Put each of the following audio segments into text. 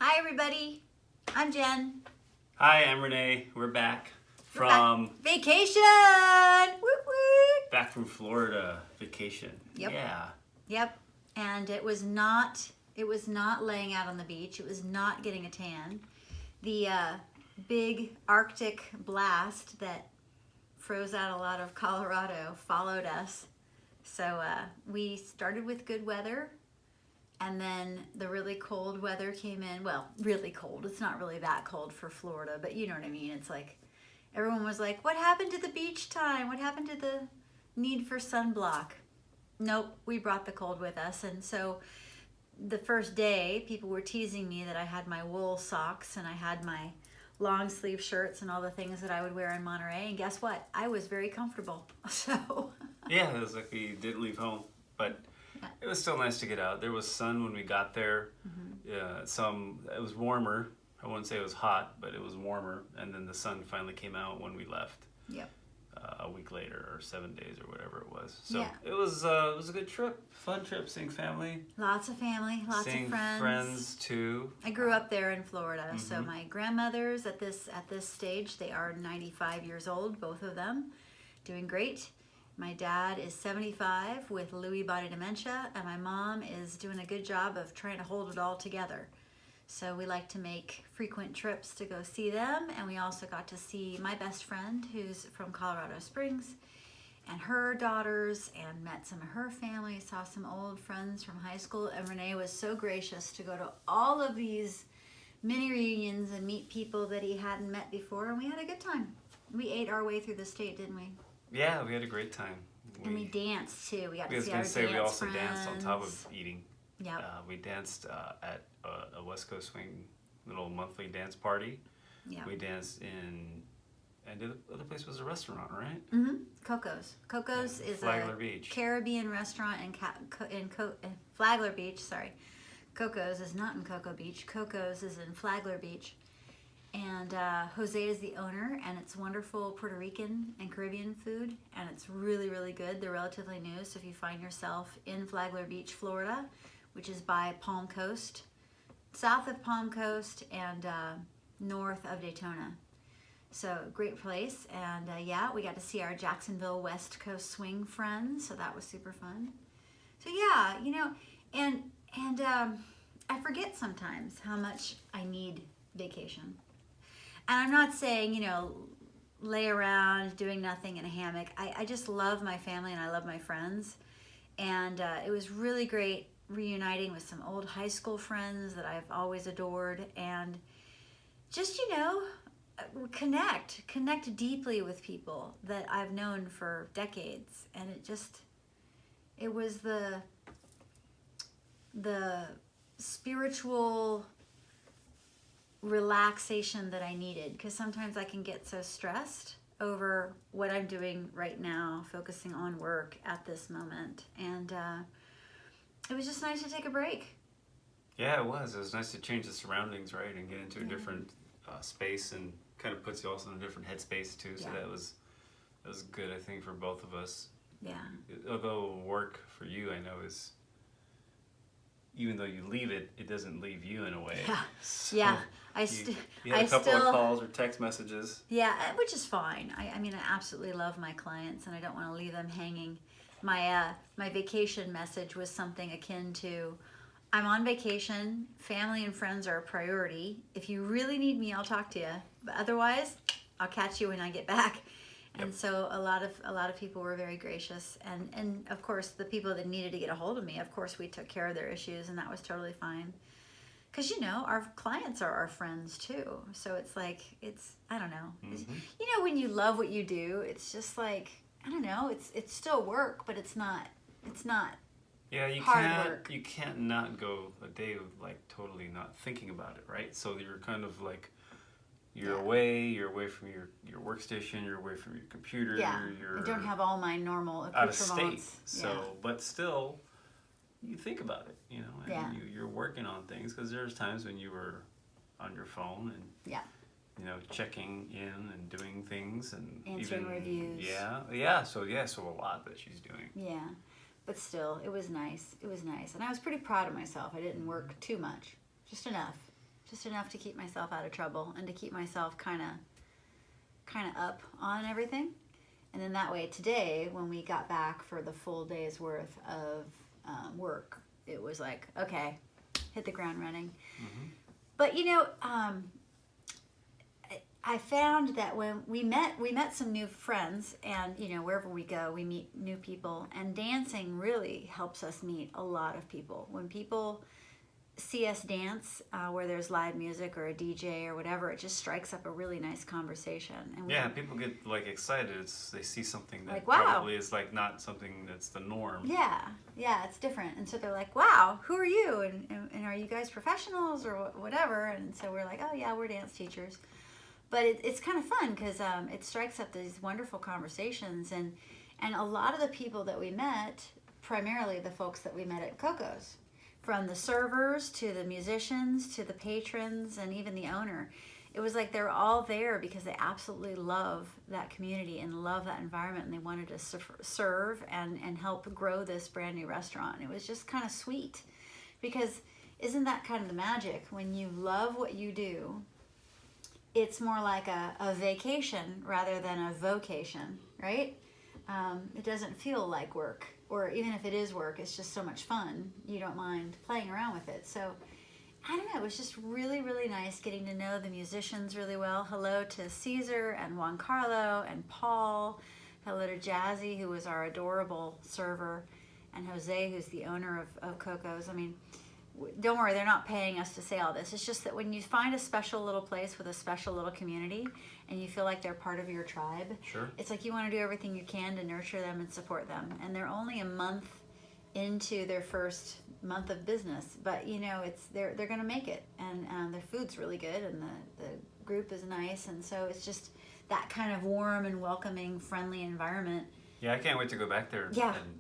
Hi, everybody. I'm Jen. Hi, I'm Renee. We're back We're from back. Vacation. Woot woot. back from Florida vacation. Yep. Yeah. Yep. And it was not laying out on the beach. It was not getting a tan. The big Arctic blast that froze out a lot of Colorado followed us. So we started with good weather. And then the really cold weather came in. Well, really cold. It's not really that cold for Florida, but you know what I mean. It's like everyone was like, what happened to the beach time? What happened to the need for sunblock? Nope, we brought the cold with us. And so the first day, people were teasing me that I had my wool socks and I had my long sleeve shirts and all the things that I would wear in Monterey. And guess what? I was very comfortable. So Yeah, it was like we didn't leave home, but it was still nice to get out. There was sun when we got there. It was warmer. I wouldn't say it was hot, but it was warmer. And then the sun finally came out when we left. Yep. A week later, or 7 days, or whatever it was. So Yeah. it was a good trip, fun trip, seeing family, Lots of family, lots seeing of friends. too. I grew up there in Florida, so my grandmothers at this stage, they are 95 years old, both of them, doing great. My dad is 75 with Lewy body dementia, and my mom is doing a good job of trying to hold it all together. So we like to make frequent trips to go see them, and we also got to see my best friend who's from Colorado Springs and her daughters, and met some of her family, saw some old friends from high school, and Renee was so gracious to go to all of these mini reunions and meet people that he hadn't met before, and we had a good time. We ate our way through the state, didn't we? Yeah, we had a great time. And we danced too. We got I to was see going our to say we dance also danced on top of friends. eating. Yep. We danced at a West Coast Swing little monthly dance party. Yep. We danced in, and the other place was a restaurant, right? Mm-hmm. Coco's. Coco's is Flagler a Beach. Caribbean restaurant in Flagler Beach. Sorry, Coco's is not in Cocoa Beach. Coco's is in Flagler Beach, and Jose is the owner, and it's wonderful Puerto Rican and Caribbean food, and it's really, really good. They're relatively new, so if you find yourself in Flagler Beach, Florida, which is by Palm Coast, south of Palm Coast and north of Daytona. So great place, and yeah, we got to see our Jacksonville West Coast Swing friends, so that was super fun. So yeah, you know, and I forget sometimes how much I need vacation. And I'm not saying, you know, lay around doing nothing in a hammock. I just love my family and I love my friends, and it was really great reuniting with some old high school friends that I've always adored, and just, you know, connect deeply with people that I've known for decades. And it was the spiritual relaxation that I needed, because sometimes I can get so stressed over what I'm doing right now, focusing on work at this moment, and it was just nice to take a break. Yeah, it was. It was nice to change the surroundings, right, and get into a different space, and kind of puts you also in a different headspace too. So that was good, I think, for both of us. Yeah. Although work for you, I know, is, even though you leave it, it doesn't leave you in a way. Yeah. So Yeah. you had a couple of calls or text messages. Yeah, which is fine. I mean, I absolutely love my clients, and I don't want to leave them hanging. My vacation message was something akin to, I'm on vacation, family and friends are a priority. If you really need me, I'll talk to you. But otherwise, I'll catch you when I get back. Yep. And so a lot of people were very gracious, and of course the people that needed to get a hold of me, of course we took care of their issues, and that was totally fine. Because, you know, our clients are our friends too. So it's like, I don't know. Mm-hmm. You know, when you love what you do, it's just like, I don't know, it's still work, but it's not Yeah, hard work. You can't not go a day of like totally not thinking about it, right? So you're kind of like, you're away from your workstation, you're away from your computer, you're I don't have all my normal out of state. accoutrements. So, but still, you think about it, you know, and you're working on things, because there's times when you were on your phone and you know, checking in and doing things and answering reviews. So a lot that she's doing. Yeah, but still, it was nice. It was nice, and I was pretty proud of myself. I didn't work too much, just enough just enough to keep myself out of trouble and to keep myself kind of up on everything. And then that way today, when we got back for the full day's worth of work, it was like, okay, hit the ground running. Mm-hmm. But I found that when we met some new friends, and wherever we go, we meet new people, and dancing really helps us meet a lot of people. When people see us dance, where there's live music or a DJ or whatever, it just strikes up a really nice conversation. And people get like excited. They see something that like, wow, probably is like not something that's the norm. Yeah, it's different. And so they're like, wow, who are you? And are you guys professionals or whatever? And so we're like, oh yeah, we're dance teachers. But it's kind of fun because it strikes up these wonderful conversations. And a lot of the people that we met, primarily the folks that we met at Coco's, from the servers to the musicians to the patrons and even the owner, it was like they were all there because they absolutely love that community and love that environment, and they wanted to serve and help grow this brand new restaurant. And it was just kind of sweet, because isn't that kind of the magic? When you love what you do, it's more like a vacation rather than a vocation, right? It doesn't feel like work, or even if it is work, it's just so much fun. You don't mind playing around with it. So I don't know, it was just really, really nice getting to know the musicians really well. Hello to Caesar and Juan Carlo and Paul. Hello to Jazzy, who was our adorable server, and Jose, who's the owner of Coco's. I mean, don't worry, they're not paying us to say all this. It's just that when you find a special little place with a special little community and you feel like they're part of your tribe, sure, it's like you want to do everything you can to nurture them and support them. And they're only a month into their first month of business, but they're going to make it, and their food's really good, and the group is nice, and so it's just that kind of warm and welcoming, friendly environment. Yeah, I can't wait to go back there Yeah. and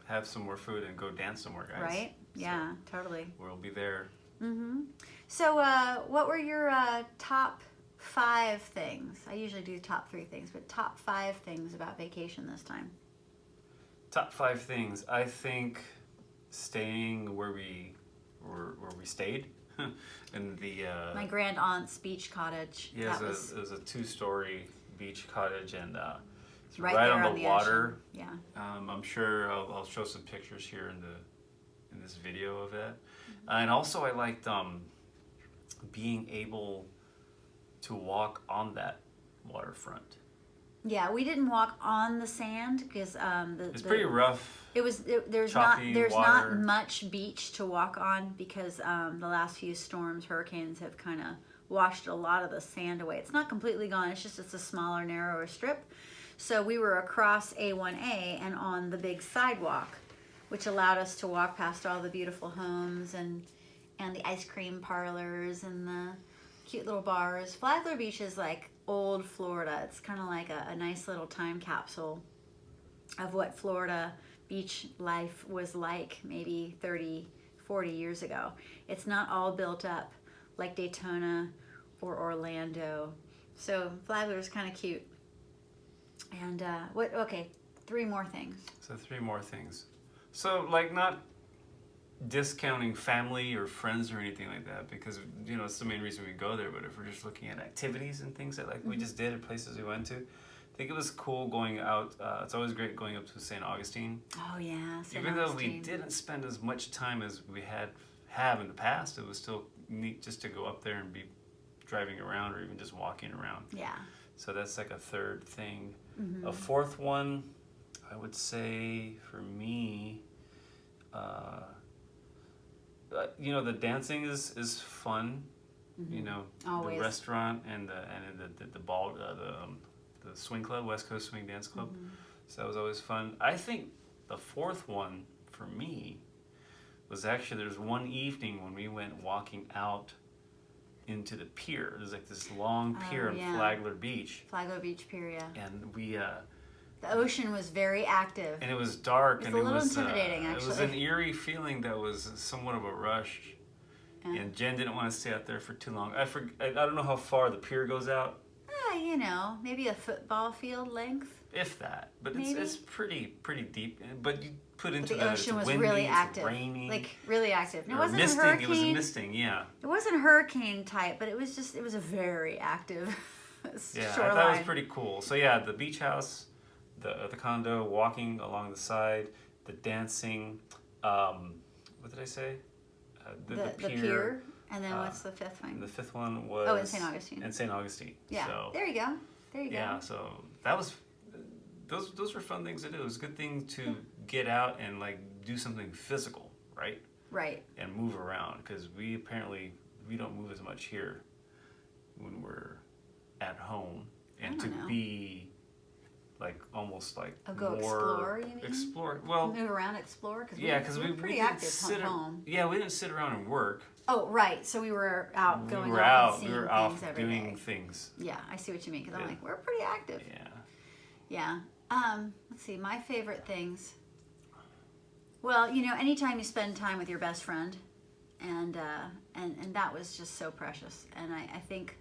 have some more food and go dance somewhere, guys. Right? Yeah, totally. We'll be there. Mm-hmm. So what were your top 5 things? I usually do top 3 things, but top 5 things about vacation this time. Top 5 things. I think staying where we stayed in the My grand aunt's beach cottage. it was a 2-story beach cottage, and it's right right there on the water. Ocean. Yeah. I'm sure I'll show some pictures here in this video of it. And also I liked being able to walk on that waterfront. Yeah, we didn't walk on the sand because It's pretty rough. There's choppy water. not much beach to walk on because the last few storms, hurricanes have kind of washed a lot of the sand away. It's not completely gone. It's a smaller, narrower strip. So we were across A1A and on the big sidewalk, which allowed us to walk past all the beautiful homes and the ice cream parlors and the cute little bars. Flagler Beach is like old Florida. It's kind of like a nice little time capsule of what Florida beach life was like maybe 30, 40 years ago. It's not all built up like Daytona or Orlando. So Flagler's kind of cute. And okay, 3 more things. So 3 more things. So like not discounting family or friends or anything like that, because it's the main reason we go there. But if we're just looking at activities and things that we just did at places we went to, I think it was cool going out. It's always great going up to St. Augustine. Oh yeah, St. Even Augustine. though we didn't spend as much time as we have in the past, it was still neat just to go up there and be driving around or even just walking around. Yeah. So that's like a 3rd thing. Mm-hmm. A 4th one, I would say for me, the dancing is fun. Mm-hmm. The restaurant and the ball, the swing club, West Coast Swing Dance Club. Mm-hmm. So that was always fun. I think the 4th one for me was actually, there's one evening when we went walking out into the pier. There's like this long pier in Flagler Beach. Flagler Beach Pier, yeah. And we the ocean was very active. and it was dark, It's and a little intimidating, it was actually. an eerie feeling that was somewhat of a rush. Yeah. And Jen didn't want to stay out there for too long. I don't know how far the pier goes out. Maybe a football field length. if that. But Maybe. it's pretty deep. But you put into The that, ocean it's was windy, really it's active, rainy, like really active. And it or wasn't misting. a hurricane. It was misting. Yeah. It wasn't hurricane type, but it was a very active Yeah, shoreline. I thought it was pretty cool. So yeah, the beach house, the condo, walking along the side, the dancing. What did I say? The pier. And then what's the fifth And one? the fifth one was in St. Augustine. In St. Augustine. Yeah, So, there you go. There you go. yeah, so that was those were fun things to do. It was a good thing to get out and like do something physical, right? Right. And move around because we don't move as much here when we're at home, and I to don't know. be like almost like Go more explore, you mean? explore. Well, Move around, explore, because yeah, because we pretty didn't active sit home. Yeah, we didn't sit around and work. Oh, right. So we were out going We were off out. and seeing We were things out every doing day. things. Yeah, I see what you mean. Because I'm Yeah. like, we're pretty active. Yeah. Yeah. Let's see. My favorite things. Well, you know, anytime you spend time with your best friend, and that was just so precious. And I think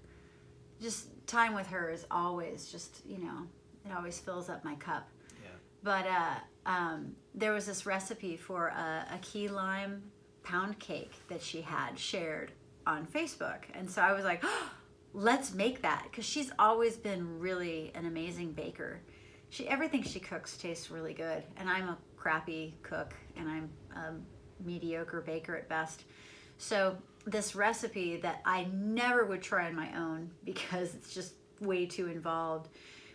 just time with her is always just, you know, it always fills up my cup. Yeah. But there was this recipe for a key lime pound cake that she had shared on Facebook. And so I was like, oh, let's make that, because she's always been really an amazing baker. Everything she cooks tastes really good, and I'm a crappy cook, and I'm a mediocre baker at best. So this recipe that I never would try on my own because it's just way too involved,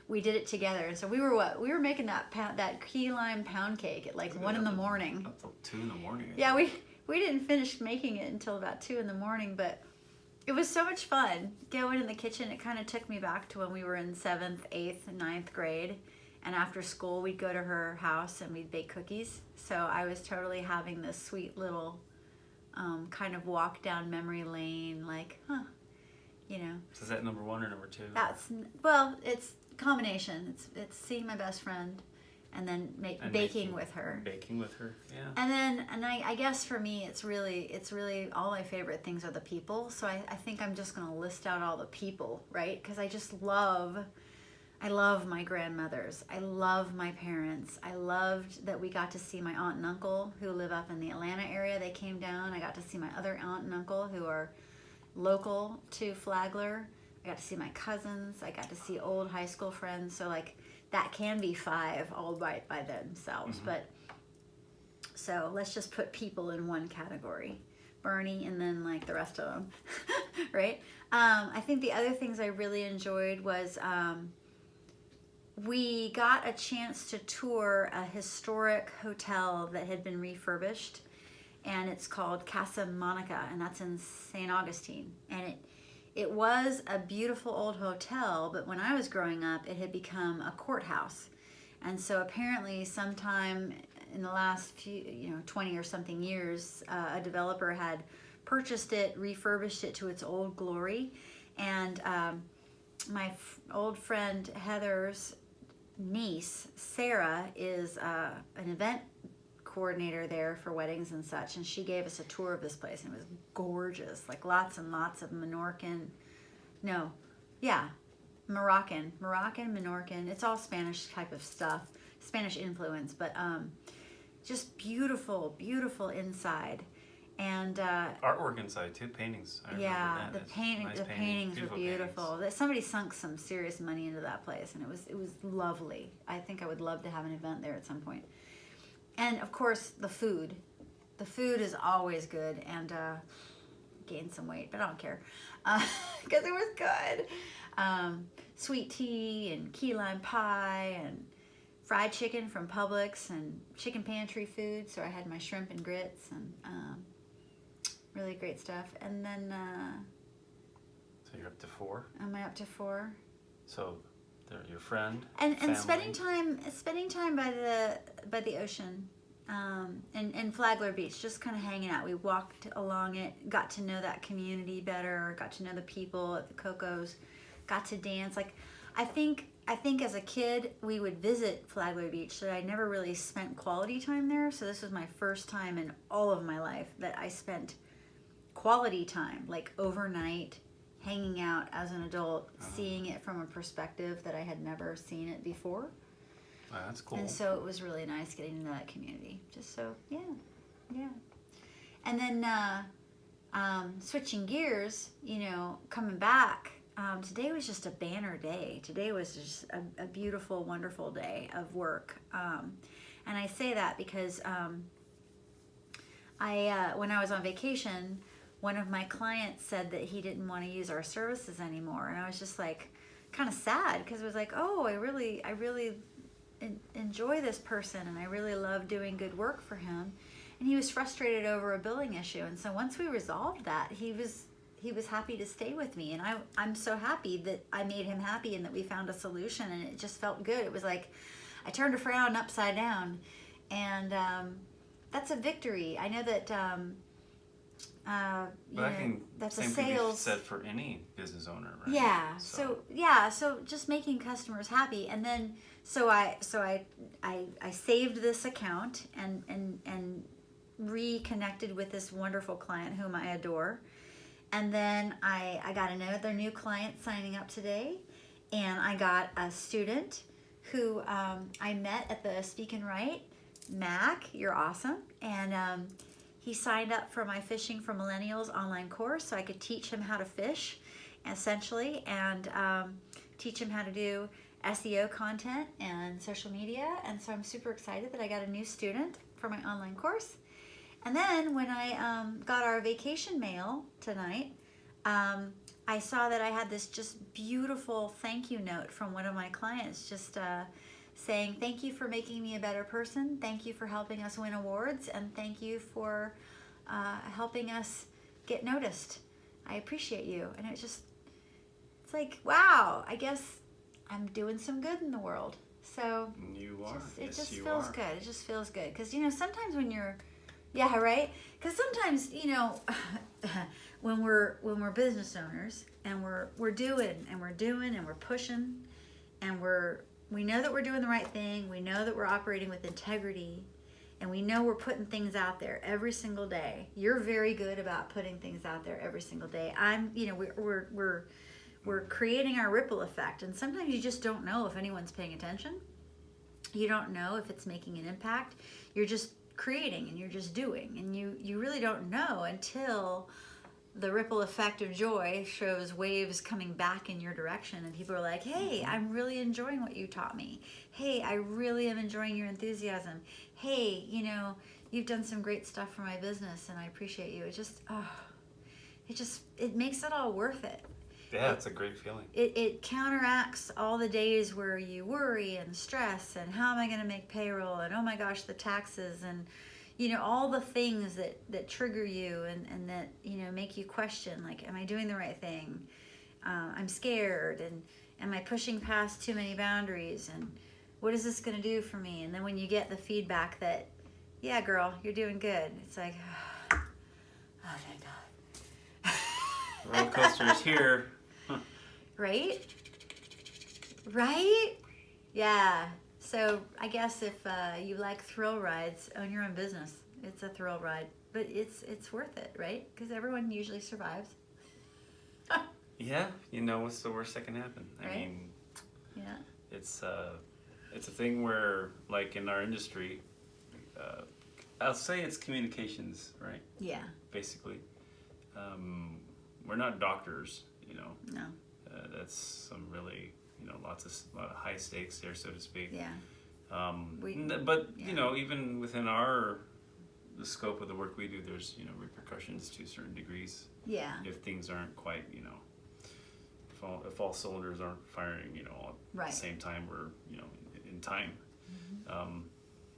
we did it together. And so we were making that key lime pound cake at like 1 in the morning. Up till 2 in the morning. Yeah, we didn't finish making it until about 2 in the morning, but it was so much fun going in the kitchen. It kind of took me back to when we were in 7th, 8th, and 9th grade. And after school, we'd go to her house and we'd bake cookies. So I was totally having this sweet little kind of walk down memory lane, like, you know. So is that number 1 or number 2? It's combination. It's seeing my best friend and then baking with her. Baking with her, yeah. And I guess for me, it's really all my favorite things are the people. So I think I'm just going to list out all the people, right? Because I love my grandmothers. I love my parents. I loved that we got to see my aunt and uncle who live up in the Atlanta area. They came down. I got to see my other aunt and uncle who are local to Flagler. I got to see my cousins. I got to see old high school friends. So like that can be 5 all by themselves. Mm-hmm. But so let's just put people in one category. Bernie and then like the rest of them, right? I think the other things I really enjoyed was we got a chance to tour a historic hotel that had been refurbished, and it's called Casa Monica, and that's in St. Augustine. And it was a beautiful old hotel, but when I was growing up, it had become a courthouse. And so apparently sometime in the last few, 20 or something years, a developer had purchased it, refurbished it to its old glory. And my old friend Heather's niece, Sarah, is an event coordinator there for weddings and such, and she gave us a tour of this place, and it was gorgeous, like lots and lots of Moroccan, Menorcan, it's all Spanish type of stuff, Spanish influence, but just beautiful inside. And artwork inside too, paintings. I remember that. The paintings were beautiful. Somebody sunk some serious money into that place, and it was lovely. I think I would love to have an event there at some point. And of course, the food. The food is always good, and gained some weight, but I don't care because it was good. Sweet tea and key lime pie and fried chicken from Publix and chicken pantry food. So I had my shrimp and grits and really great stuff. And then so you're up to 4. am I up to 4? So they're your friend and family. spending time by the ocean, in Flagler Beach, just kind of hanging out. We walked along it, got to know that community better, got to know the people at the Cocos, got to dance. Like I think as a kid we would visit Flagler Beach, so I never really spent quality time there. So this was my first time in all of my life that I spent quality time, like overnight, hanging out as an adult, seeing it from a perspective that I had never seen it before. Wow, that's cool. And so it was really nice getting into that community. Just so, yeah. And then switching gears, coming back, today was just a banner day. Today was just a beautiful, wonderful day of work. And I say that because when I was on vacation, one of my clients said that he didn't want to use our services anymore. And I was just like kind of sad because it was like, oh, I really enjoy this person and I really love doing good work for him. And he was frustrated over a billing issue. And so once we resolved that, he was happy to stay with me. And I'm so happy that I made him happy and that we found a solution, and it just felt good. It was like I turned a frown upside down. And that's a victory. I know that that's a same sales. Can be said for any business owner, right? Yeah. So just making customers happy, and then so I saved this account and reconnected with this wonderful client whom I adore, and then I got another new client signing up today, and I got a student who I met at the Speak and Write. Mac, you're awesome, and he signed up for my Fishing for Millennials online course so I could teach him how to fish, essentially, and teach him how to do SEO content and social media. And so I'm super excited that I got a new student for my online course. And then when I got our vacation mail tonight, I saw that I had this just beautiful thank you note from one of my clients, just saying, thank you for making me a better person, thank you for helping us win awards, and thank you for helping us get noticed. I appreciate you. And it's like, wow, I guess I'm doing some good in the world. So you are. It just feels good. It just feels good. Because, sometimes when you're, yeah, right? Because sometimes, when we're business owners and we're doing and we're pushing and we know that we're doing the right thing. We know that we're operating with integrity, and we know we're putting things out there every single day. You're very good about putting things out there every single day. We're creating our ripple effect, and sometimes you just don't know if anyone's paying attention. You don't know if it's making an impact. You're just creating and you're just doing, and you really don't know until the ripple effect of joy shows waves coming back in your direction, and people are like, hey, I'm really enjoying what you taught me. Hey, I really am enjoying your enthusiasm. Hey, you've done some great stuff for my business and I appreciate you. It makes it all worth it. Yeah, it's a great feeling. It counteracts all the days where you worry and stress and how am I going to make payroll and oh my gosh, the taxes and all the things that trigger you and that, make you question, like, am I doing the right thing? I'm scared, and am I pushing past too many boundaries? And what is this going to do for me? And then when you get the feedback that, yeah, girl, you're doing good, it's like, oh, thank God. Roller coaster is here. Right? Right? Yeah. So I guess if you like thrill rides, own your own business. It's a thrill ride, but it's worth it, right? Because everyone usually survives. Yeah, what's the worst that can happen? Right? I mean, yeah, it's a thing where, like in our industry, I'll say it's communications, right? Yeah. Basically, we're not doctors, No. That's some really. Lot of high stakes there, so to speak. Yeah. But even within the scope of the work we do, there's repercussions to certain degrees. Yeah. If things aren't quite if all cylinders aren't firing all at the same time, we're in time. Mm-hmm.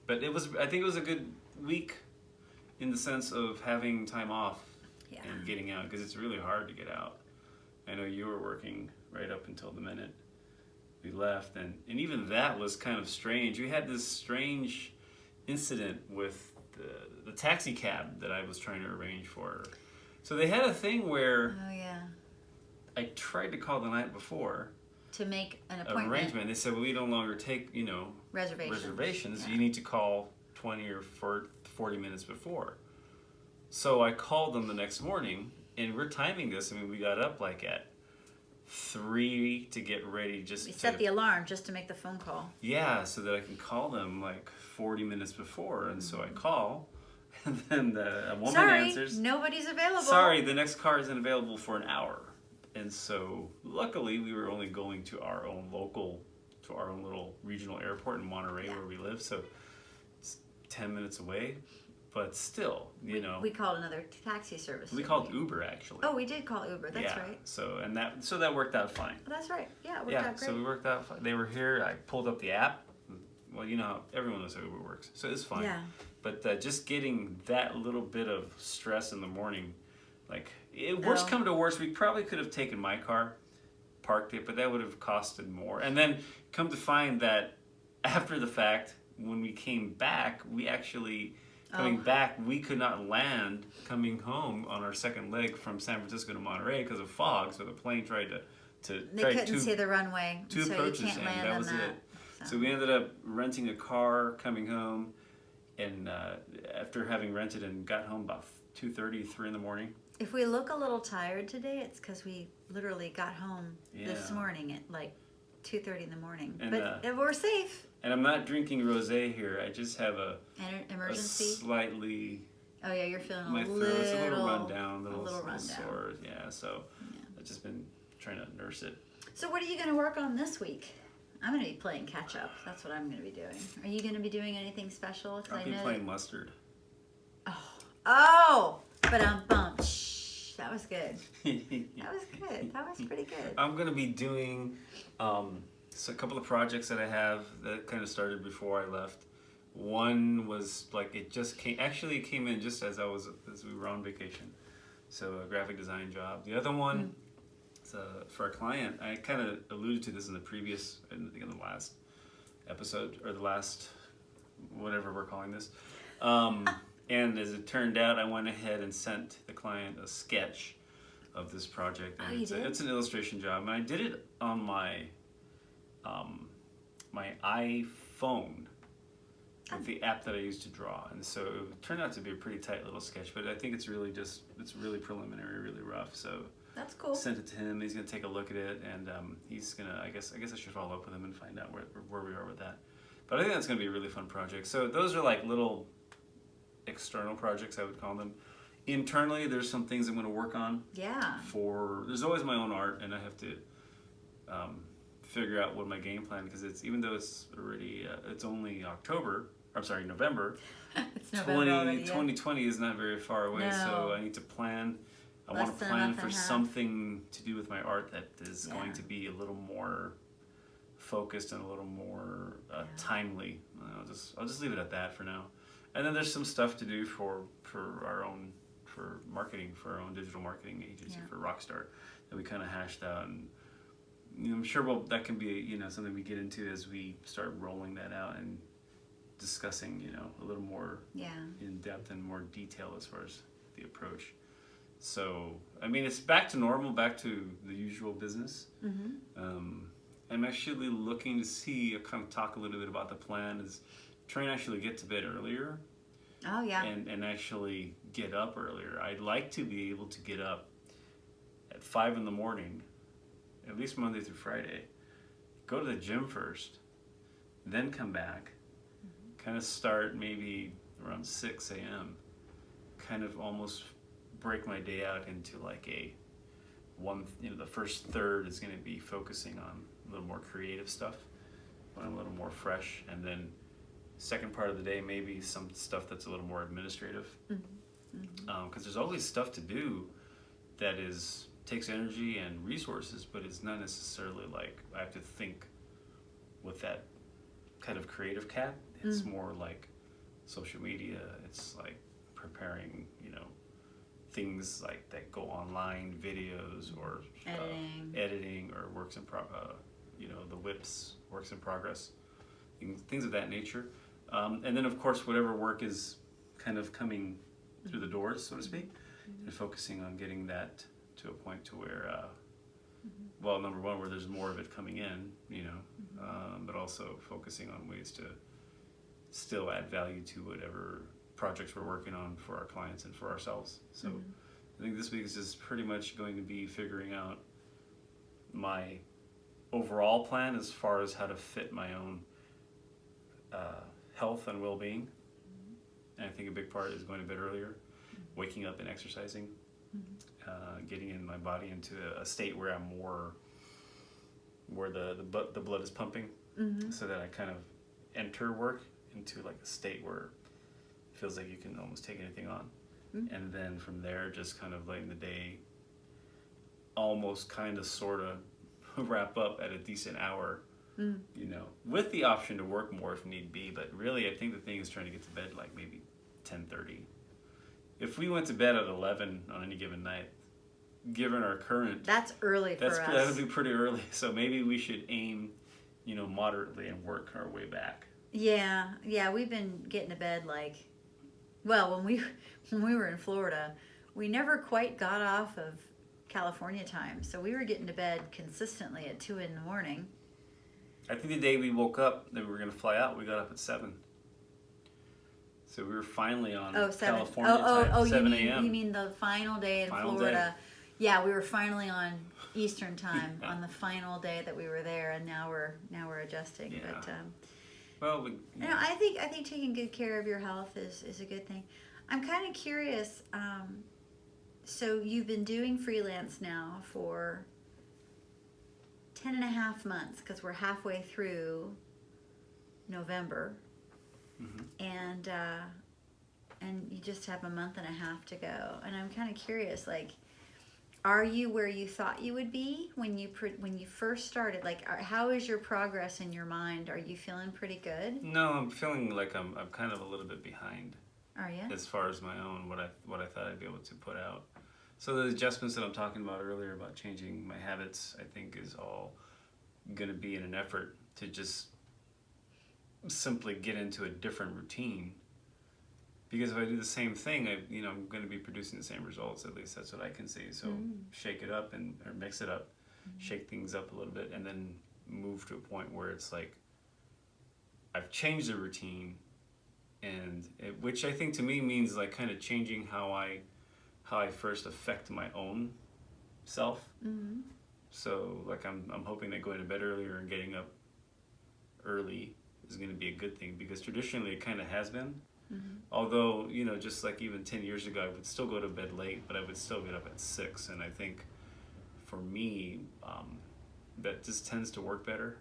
But I think it was a good week in the sense of having time off and getting out, because it's really hard to get out. I know you were working right up until the minute we left, and even that was kind of strange. We had this strange incident with the taxi cab that I was trying to arrange for her. So they had a thing where I tried to call the night before to make an appointment. Arrangement. They said, we no longer take reservations. You need to call 20 or 40 minutes before. So I called them the next morning, and we're timing this. I mean, we got up like at 3 to get ready. Just We set the alarm just to make the phone call. yeah, so that I can call them like 40 minutes before, and so I call, and then a woman answers. Nobody's available. Sorry, the next car isn't available for an hour. And so luckily we were only going to our own little regional airport in Monterey where we live, so it's 10 minutes away. But still, you know. We called another taxi service. We called Uber actually. Oh, we did call Uber. That's yeah, right. So that worked out fine. That's right. Yeah, it worked out great. So we worked out fine. They were here. I pulled up the app. Well, you know how everyone knows how Uber works, so it's fine. Yeah. But just getting that little bit of stress in the morning, like worst come to worst, we probably could have taken my car, parked it, but that would have costed more. And then come to find that after the fact, when we came back, we actually coming back, we could not land coming home on our second leg from San Francisco to Monterey because of fog. So the plane tried to They couldn't see the runway, two so approaches, you can't land and that on was that. it. So we ended up renting a car coming home, and after having rented and got home about 2:30, 3 in the morning. If we look a little tired today, it's because we literally got home this Yeah. morning at like 2:30 in the morning. And, but we're safe. And I'm not drinking rosé here. I just have a Emergency. Slightly. Oh yeah, you're feeling My a throat's a little run little down, a little run down. sore. Yeah, so I've just been trying to nurse it. So what are you going to work on this week? I'm going to be playing catch up. That's what I'm going to be doing. Are you going to be doing anything special? 'Cause I'll be playing mustard. Oh, but I'm bummed. Shh, that was good. That was good. That was pretty good. I'm gonna be doing so a couple of projects that I have that kind of started before I left. One was like it came in just as we were on vacation, so a graphic design job. The other one, for a client. I kind of alluded to this in the previous, I think in the last episode or the last whatever we're calling this. And as it turned out, I went ahead and sent the client a sketch of this project. And it's an illustration job, and I did it on my my iPhone with the app that I use to draw, and so it turned out to be a pretty tight little sketch. But I think it's really preliminary, really rough. So that's cool. Sent it to him. He's gonna take a look at it, and he's gonna. I guess I should follow up with him and find out where we are with that. But I think that's gonna be a really fun project. So those are like little external projects, I would call them. Internally, there's some things I'm going to work on. Yeah. There's always my own art, and I have to figure out what my game plan, because even though it's already it's only November. It's November already, yeah. 2020 is not very far away, so I need to plan. I want to plan for something to do with my art that is going to be a little more focused and a little more timely. I'll just leave it at that for now. And then there's some stuff to do for marketing, for our own digital marketing agency, for Rockstar, that we kind of hashed out. And I'm sure that can be something we get into as we start rolling that out and discussing a little more in depth and more detail as far as the approach. So I mean, it's back to normal, back to the usual business. I'm actually looking to see, kind of talk a little bit about the plan, is try and actually get to bed earlier. Oh yeah. And actually get up earlier. I'd like to be able to get up at 5 in the morning, at least Monday through Friday, go to the gym first, then come back, kind of start maybe around 6 a.m., kind of almost break my day out into like the first third is going to be focusing on a little more creative stuff, when I'm a little more fresh, and then second part of the day maybe some stuff that's a little more administrative, because there's always stuff to do that takes energy and resources, but it's not necessarily like I have to think with that kind of creative cap. It's more like social media. It's like preparing things like that go online, videos or editing or works in the WIPs, works in progress, things of that nature. And then, of course, whatever work is kind of coming through the doors, so to speak, and focusing on getting that to a point to where, well, number one, where there's more of it coming in, but also focusing on ways to still add value to whatever projects we're working on for our clients and for ourselves. So I think this week is just pretty much going to be figuring out my overall plan as far as how to fit my own health and well-being. And I think a big part is going to bed earlier, waking up and exercising, getting in my body into a state where I'm more, where the blood is pumping, so that I kind of enter work into like a state where it feels like you can almost take anything on. And then from there, just kind of letting the day almost kind of sort of wrap up at a decent hour, you know, with the option to work more if need be. But really, I think the thing is trying to get to bed like maybe 10:30. If we went to bed at 11 on any given night, given our current, That's early for us. that would be pretty early. So maybe we should aim, you know, moderately and work our way back. Yeah, we've been getting to bed like, well, when we were in Florida, we never quite got off of California time, so we were getting to bed consistently at 2 in the morning. I think the day we woke up that we were going to fly out, we got up at 7. So we were finally on California time, 7 a.m. You mean the final day in Final Florida? Yeah, we were finally on Eastern time on the final day that we were there, and now we're adjusting. Yeah. But Well, I think taking good care of your health is a good thing. I'm kind of curious. So you've been doing freelance now for 10 and a half months, because we're halfway through November, and you just have a month and a half to go. And I'm kind of curious, like, are you where you thought you would be when you first started? Like, how is your progress in your mind? Are you feeling pretty good? No, I'm feeling like I'm kind of a little bit behind. Are you? As far as my own, what I thought I'd be able to put out. So the adjustments that I'm talking about earlier about changing my habits, I think is all going to be in an effort to just simply get into a different routine. Because if I do the same thing, I'm going to be producing the same results. At least that's what I can see. So shake it up or mix it up, shake things up a little bit, and then move to a point where it's like I've changed the routine, which I think to me means like kind of changing how I first affect my own self. So like I'm hoping that going to bed earlier and getting up early is going to be a good thing, because traditionally it kind of has been. Although, you know, just like even 10 years ago, I would still go to bed late, but I would still get up at 6. And I think for me, that just tends to work better.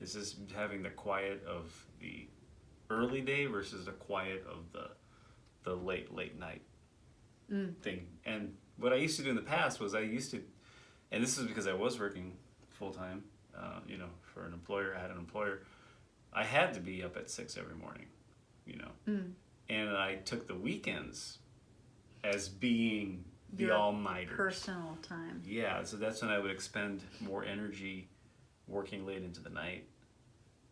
It's just having the quiet of the early day versus the quiet of the late night thing. And what I used to do in the past was and this is because I was working full time, you know, for an employer. I had an employer. I had to be up at 6 every morning, you know, and I took the weekends as being the all-nighter personal time. Yeah, so that's when I would expend more energy working late into the night.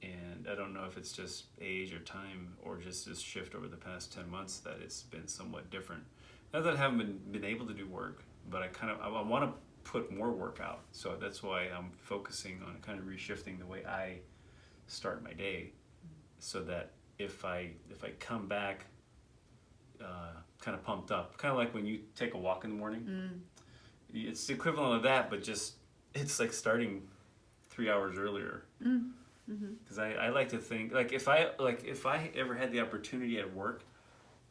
And I don't know if it's just age or time or just this shift over the past 10 months that it's been somewhat different. Not that I haven't been able to do work, but I want to put more work out. So that's why I'm focusing on kind of reshifting the way I start my day, so that if I come back kind of pumped up, kind of like when you take a walk in the morning, it's the equivalent of that, but just it's like starting 3 hours earlier. Because I like to think like if I ever had the opportunity at work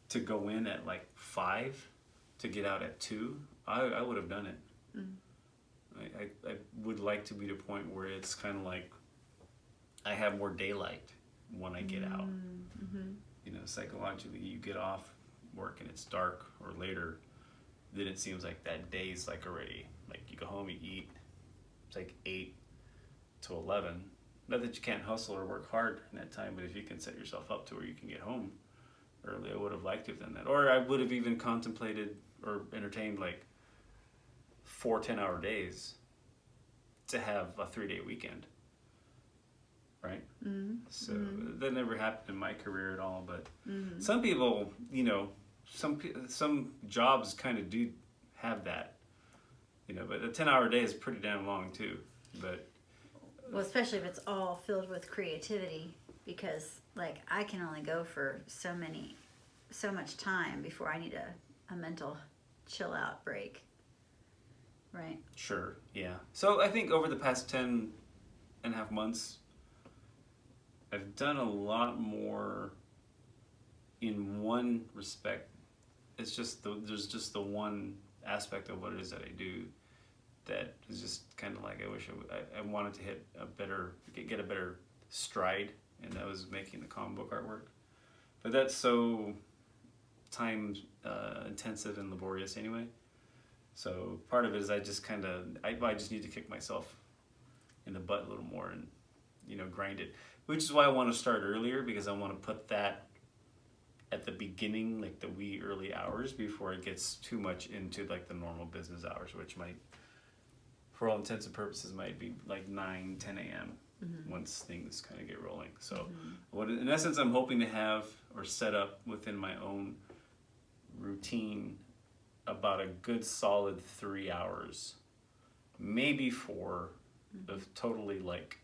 to go in at like 5 to get out at 2, I would have done it. I would like to be to a point where it's kind of like I have more daylight when I get out. You know, psychologically, you get off work and it's dark or later, then it seems like that day's like already, like you go home, you eat, it's like 8 to 11. Not that you can't hustle or work hard in that time, but if you can set yourself up to where you can get home early, I would have liked to have done that. Or I would have even contemplated or entertained like 4 10-hour days to have a 3-day weekend. Right? So that never happened in my career at all, but some people, you know, some jobs kind of do have that, you know, but a 10-hour day is pretty damn long too. But well, especially if it's all filled with creativity, because like I can only go for so much time before I need a mental chill out break. Right. Sure, yeah. So I think over the past 10.5 months, I've done a lot more in one respect. It's just there's just the one aspect of what it is that I do that is just kind of like I wish I wanted to hit a better, get a better stride, and that was making the comic book artwork. But that's so time intensive and laborious anyway. So part of it is I just kind of, I just need to kick myself in the butt a little more and, grind it. Which is why I want to start earlier, because I want to put that at the beginning, like the wee early hours, before it gets too much into like the normal business hours, which might, for all intents and purposes, might be like 9, 10 a.m. Once things kind of get rolling. So what in essence I'm hoping to have or set up within my own routine about a good solid 3 hours, maybe 4, of totally like,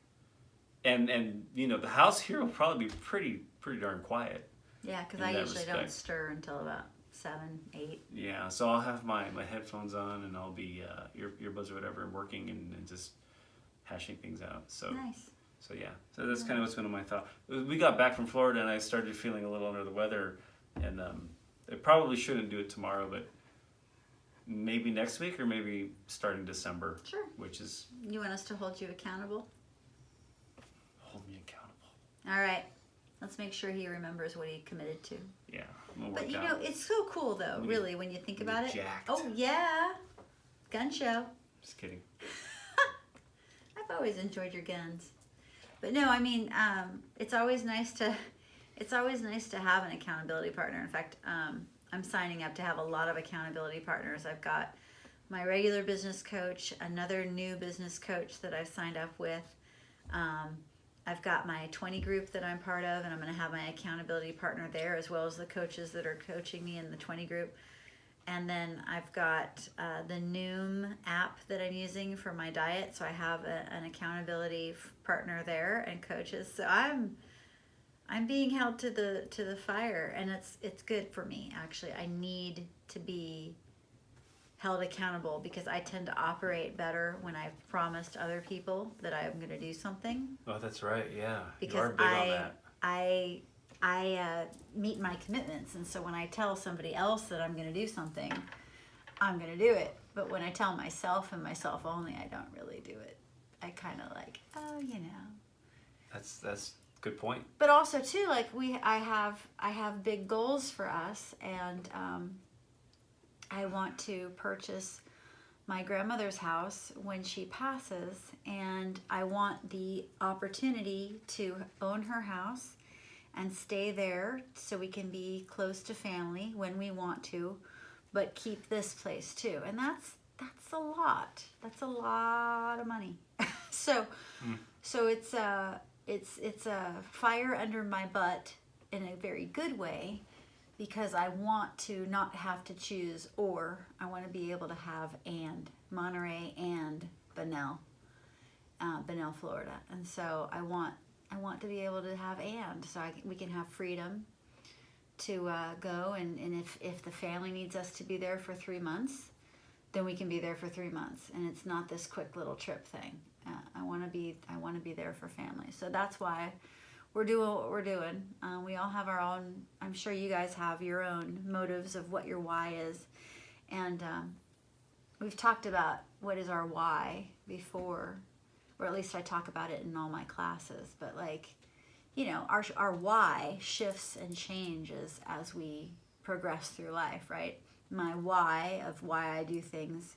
and the house here will probably be pretty darn quiet. Yeah, because I usually don't stir until about 7, 8. Yeah, so I'll have my headphones on and I'll be earbuds or whatever working and just hashing things out. So nice. So yeah, so that's kind of what's been on my thought. We got back from Florida and I started feeling a little under the weather, and I probably shouldn't do it tomorrow, but maybe next week or maybe starting December. Sure. Which is... You want us to hold you accountable? Hold me accountable. All right. Let's make sure he remembers what he committed to. Yeah. I'm gonna but work you out. know, it's so cool though, really, when you think about it. Jacked. Oh yeah. Gun show. Just kidding. I've always enjoyed your guns. But no, I mean, it's always nice to have an accountability partner. In fact, I'm signing up to have a lot of accountability partners. I've got my regular business coach, another new business coach that I've signed up with. I've got my 20 group that I'm part of, and I'm going to have my accountability partner there, as well as the coaches that are coaching me in the 20 group. And then I've got the Noom app that I'm using for my diet, so I have an accountability partner there and coaches. So I'm being held to the fire, and it's good for me actually. I need to be held accountable because I tend to operate better when I've promised other people that I'm going to do something. Oh, that's right. Yeah. Because you are big on that. I meet my commitments, and so when I tell somebody else that I'm going to do something, I'm going to do it. But when I tell myself and myself only, I don't really do it. I kind of like, That's a good point. But also too, like I have big goals for us, and I want to purchase my grandmother's house when she passes, and I want the opportunity to own her house and stay there so we can be close to family when we want to, but keep this place too. And that's a lot. That's a lot of money. So it's a fire under my butt in a very good way, because I want to not have to choose, or I want to be able to have and Monterey and Bunnell, Florida. And so I want to be able to have so we can have freedom to go, and if the family needs us to be there for 3 months, then we can be there for 3 months, and it's not this quick little trip thing. I want to be there for family. So that's why we're doing what we're doing. We all have our own, I'm sure you guys have your own motives of what your why is. And we've talked about what is our why before, or at least I talk about it in all my classes. But our why shifts and changes as we progress through life, right? My why of why I do things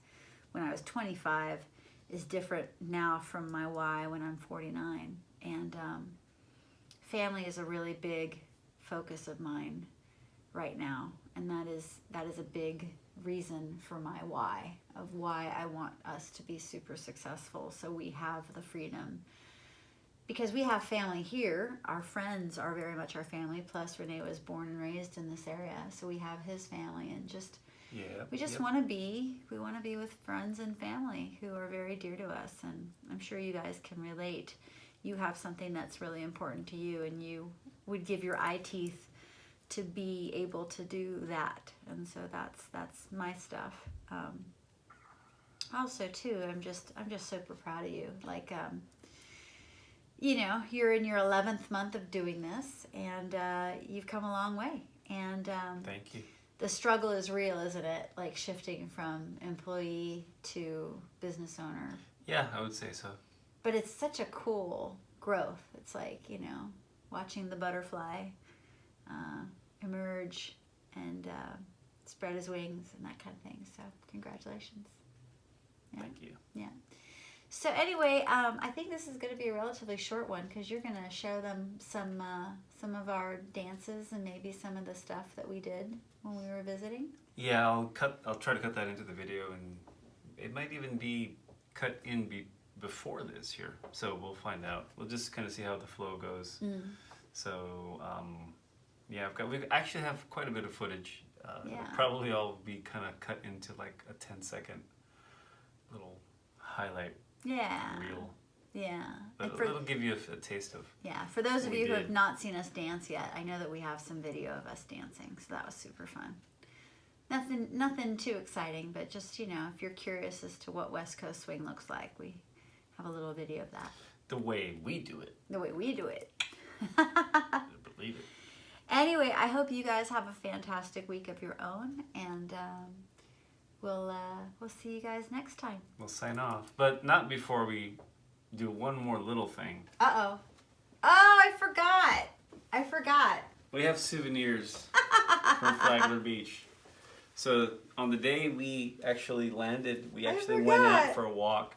when I was 25 is different now from my why when I'm 49. And family is a really big focus of mine right now, and that is a big reason for my why of why I want us to be super successful, so we have the freedom, because we have family here. Our friends are very much our family, plus Renee was born and raised in this area, so we have his family, and we just want to be with friends and family who are very dear to us. And I'm sure you guys can relate. You have something that's really important to you, and you would give your eye teeth to be able to do that. And so that's my stuff. Also too, I'm just super proud of you. Like, you know, you're in your 11th month of doing this, and you've come a long way. And Thank you. the struggle is real, isn't it? Like shifting from employee to business owner. Yeah, I would say so. But it's such a cool growth. It's like, you know, watching the butterfly emerge and spread his wings and that kind of thing. So congratulations. Yeah. Thank you. Yeah. So anyway, I think this is going to be a relatively short one because you're going to show them some of our dances and maybe some of the stuff that we did when we were visiting. Yeah, I'll try to cut that into the video, and it might even be cut in before this here. So we'll find out. We'll just kind of see how the flow goes. So yeah, we actually have quite a bit of footage. Yeah. It'll probably all be kind of cut into like a 10-second little highlight Yeah. reel. Yeah. But And for, it'll give you a taste of. yeah. For those of we you who did. have not seen us dance yet, I know that we have some video of us dancing, so that was super fun. Nothing too exciting, but just, you know, if you're curious as to what West Coast swing looks like, we have a little video of that. The way we do it. The way we do it. Believe it. Anyway, I hope you guys have a fantastic week of your own, and we'll see you guys next time. We'll sign off, but not before we do one more little thing. Uh-oh. Oh, I forgot. We have souvenirs from Flagler Beach. So on the day we actually landed, we actually went out forgot. for a walk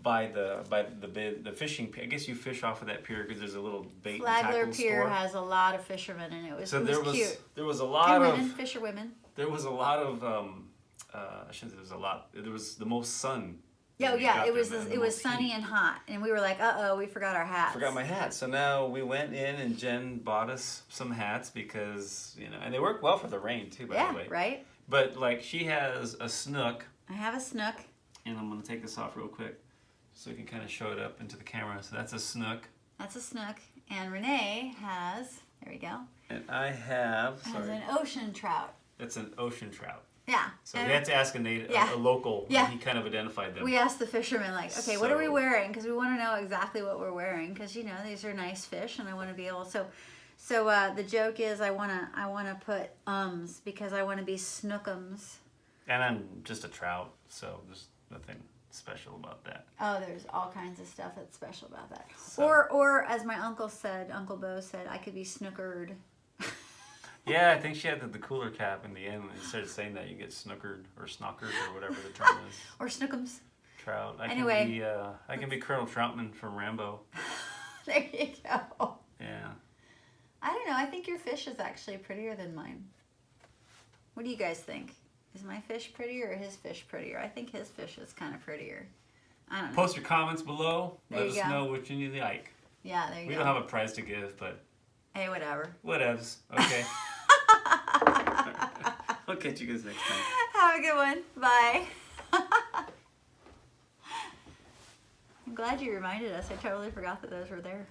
by the fishing pier. I guess you fish off of that pier because there's a little bait and Flagler tackle Pier store. has a lot of fishermen, and it was, So it there was was cute. there was a And lot women, of fisherwomen. there was a lot of I shouldn't say there was a lot. There was the most sun. Yeah, when we yeah, got it there, was man, the it was most sunny heat. and hot, and we were like, uh-oh, we forgot our hats. Forgot my hat. So now we went in and Jen bought us some hats because, you know, and they work well for the rain too, by Yeah, the way. right? But like she has a snook, I have a snook. and I'm gonna take this off real quick so we can kind of show it up into the camera. So that's a snook. That's a snook. And Renee has, there we go, And I have, has sorry, an ocean trout. that's an ocean trout. Yeah. So and we had to ask a native, Yeah. a local, Yeah. and he kind of identified them. we asked the fishermen, like, okay, what are we So- wearing? Because we want to know exactly what we're wearing. Because, you know, these are nice fish, and I want to be able. So the joke is, I wanna put because I want to be snookums. And I'm just a trout, so there's nothing special about that. Oh, there's all kinds of stuff that's special about that. So- Or as my uncle said, Uncle Bo said, I could be snookered. Yeah, I think she had the cooler cap in the end when he started saying that you get snookered or snockered or whatever the term is. Or snookums. Trout. Anyway. I can be Colonel Troutman from Rambo. There you go. Yeah. I don't know. I think your fish is actually prettier than mine. What do you guys think? Is my fish prettier or his fish prettier? I think his fish is kind of prettier. I don't know. Post your comments below. There Let you us go. know which one you like. Yeah, there you We go. don't have a prize to give, but Hey, whatever. whatevs. Okay. I'll catch you guys next time. Have a good one. Bye. I'm glad you reminded us. I totally forgot that those were there.